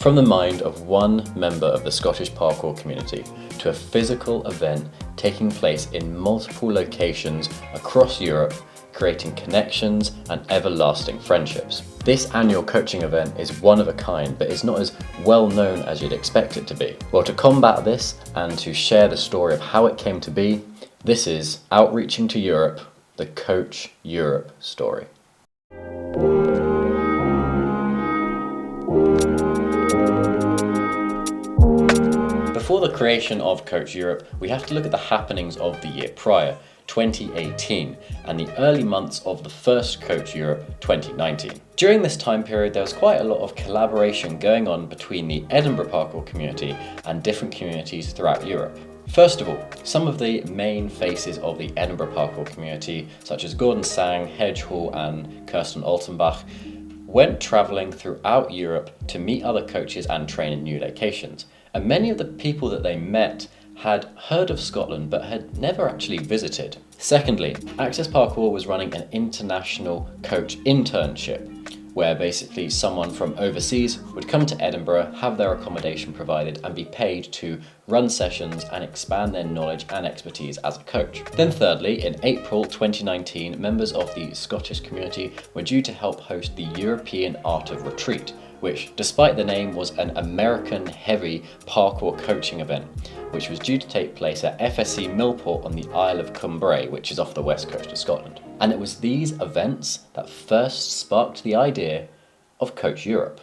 From the mind of one member of the Scottish parkour community to a physical event taking place in multiple locations across Europe, creating connections and everlasting friendships. This annual coaching event is one of a kind, but is not as well known as you'd expect it to be. Well, to combat this and to share the story of how it came to be, this is Outreaching to Europe, the Coach Europe story. Before the creation of Coach Europe, we have to look at the happenings of the year prior, 2018, and the early months of the first Coach Europe, 2019. During this time period, there was quite a lot of collaboration going on between the Edinburgh parkour community and different communities throughout Europe. First of all, some of the main faces of the Edinburgh parkour community, such as Gordon Sang, Hedge Hall and Kirsten Altenbach, went travelling throughout Europe to meet other coaches and train in new locations. And many of the people that they met had heard of Scotland but had never actually visited. Secondly, Access Parkour was running an international coach internship, where basically someone from overseas would come to Edinburgh, have their accommodation provided and be paid to run sessions and expand their knowledge and expertise as a coach. Then thirdly, in April 2019, members of the Scottish community were due to help host the European Art of Retreat, which, despite the name, was an American-heavy parkour coaching event, which was due to take place at FSC Millport on the Isle of Cumbrae, which is off the west coast of Scotland. And it was these events that first sparked the idea of Coach Europe.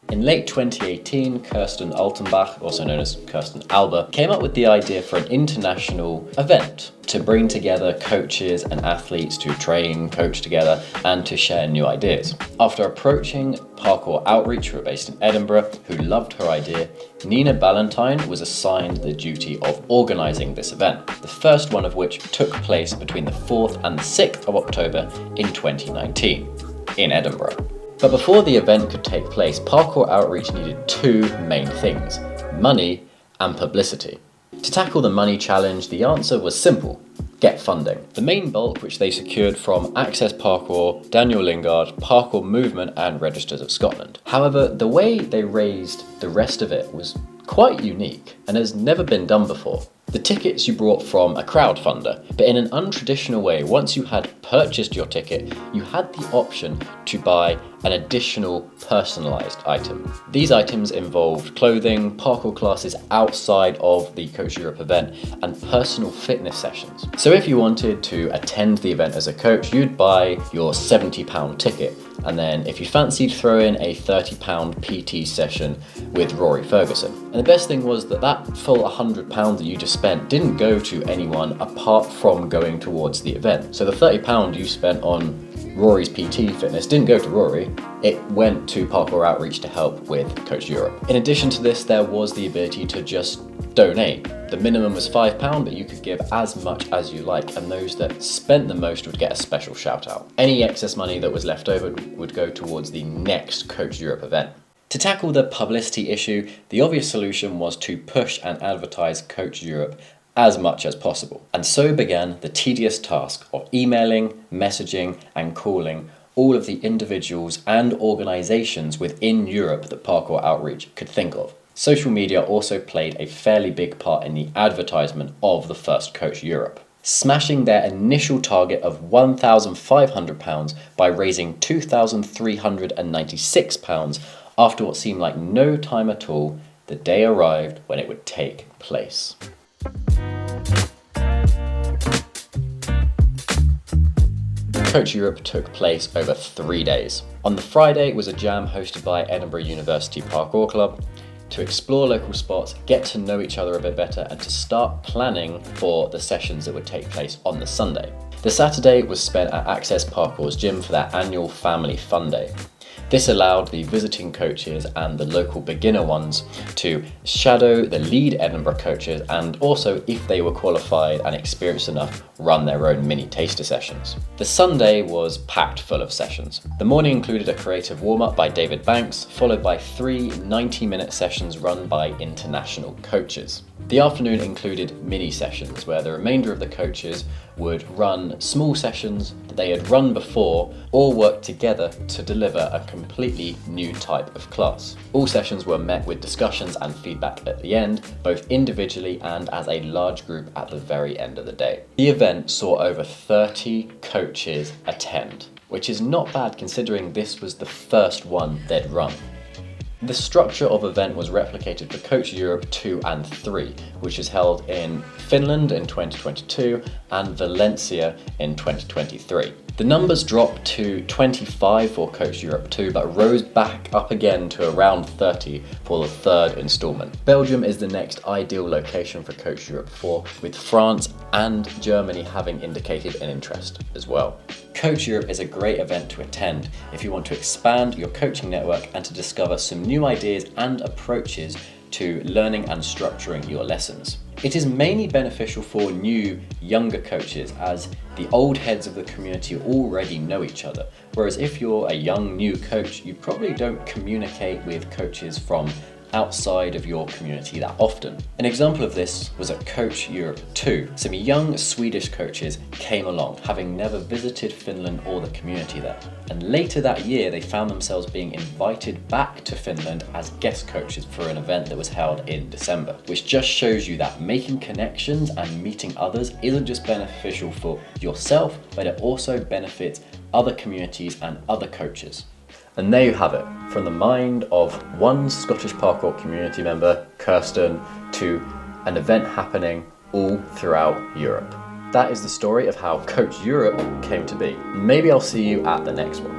In late 2018, Kirsten Altenbach, also known as Kirsten Alba, came up with the idea for an international event to bring together coaches and athletes to train, coach together, and to share new ideas. After approaching Parkour Outreach, who are based in Edinburgh, who loved her idea, Nina Ballantyne was assigned the duty of organising this event, the first one of which took place between the 4th and the 6th of October in 2019 in Edinburgh. But before the event could take place, Parkour Outreach needed two main things: money and publicity. To tackle the money challenge, the answer was simple: get funding. The main bulk which they secured from Access Parkour, Daniel Lingard, Parkour Movement and Registers of Scotland. However, the way they raised the rest of it was quite unique and has never been done before. The tickets you brought from a crowdfunder, but in an untraditional way. Once you had purchased your ticket, you had the option to buy an additional personalised item. These items involved clothing, parkour classes outside of the Coach Europe event, and personal fitness sessions. So if you wanted to attend the event as a coach, you'd buy your £70 ticket, and then if you fancied, throw in a £30 PT session with Rory Ferguson. And the best thing was that full £100 that you just spent didn't go to anyone apart from going towards the event. So the £30 you spent on Rory's PT fitness didn't go to Rory, it went to Parkour Outreach to help with Coach Europe. In addition to this, there was the ability to just donate. The minimum was £5, but you could give as much as you like, and those that spent the most would get a special shout out. Any excess money that was left over would go towards the next Coach Europe event. To tackle the publicity issue, the obvious solution was to push and advertise Coach Europe as much as possible. And so began the tedious task of emailing, messaging and calling all of the individuals and organisations within Europe that Parkour Outreach could think of. Social media also played a fairly big part in the advertisement of the first Coach Europe, smashing their initial target of £1,500 by raising £2,396 after what seemed like no time at all. The day arrived when it would take place. Coach Europe took place over 3 days. On the Friday was a jam hosted by Edinburgh University Parkour Club to explore local spots, get to know each other a bit better, and to start planning for the sessions that would take place on the Sunday. The Saturday was spent at Access Parkour's gym for their annual Family Fun Day. This allowed the visiting coaches and the local beginner ones to shadow the lead Edinburgh coaches, and also, if they were qualified and experienced enough, run their own mini taster sessions. The Sunday was packed full of sessions. The morning included a creative warm-up by David Banks, followed by 3 90-minute sessions run by international coaches. The afternoon included mini sessions where the remainder of the coaches would run small sessions that they had run before, or work together to deliver a completely new type of class. All sessions were met with discussions and feedback at the end, both individually and as a large group at the very end of the day. The event saw over 30 coaches attend, which is not bad considering this was the first one they'd run. The structure of event was replicated for Coach Europe 2 and 3, which is held in Finland in 2022 and Valencia in 2023. The numbers dropped to 25 for Coach Europe 2, but rose back up again to around 30 for the third instalment. Belgium is the next ideal location for Coach Europe 4, with France and Germany having indicated an interest as well. Coach Europe is a great event to attend if you want to expand your coaching network and to discover some new ideas and approaches to learning and structuring your lessons. It is mainly beneficial for new, younger coaches as the old heads of the community already know each other, whereas if you're a young, new coach, you probably don't communicate with coaches from outside of your community that often. An example of this was at Coach Europe 2. Some young Swedish coaches came along, having never visited Finland or the community there. And later that year, they found themselves being invited back to Finland as guest coaches for an event that was held in December, which just shows you that making connections and meeting others isn't just beneficial for yourself, but it also benefits other communities and other coaches. And there you have it, from the mind of one Scottish parkour community member, Kirsten, to an event happening all throughout Europe. That is the story of how Coach Europe came to be. Maybe I'll see you at the next one.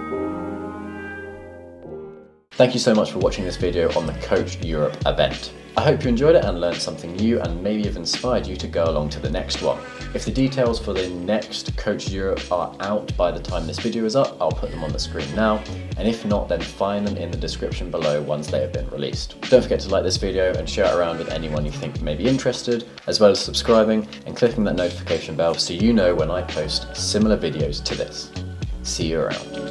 Thank you so much for watching this video on the Coach Europe event. I hope you enjoyed it and learned something new and maybe have inspired you to go along to the next one. If the details for the next Coach Europe are out by the time this video is up, I'll put them on the screen now, and if not, then find them in the description below once they have been released. Don't forget to like this video and share it around with anyone you think may be interested, as well as subscribing and clicking that notification bell so you know when I post similar videos to this. See you around.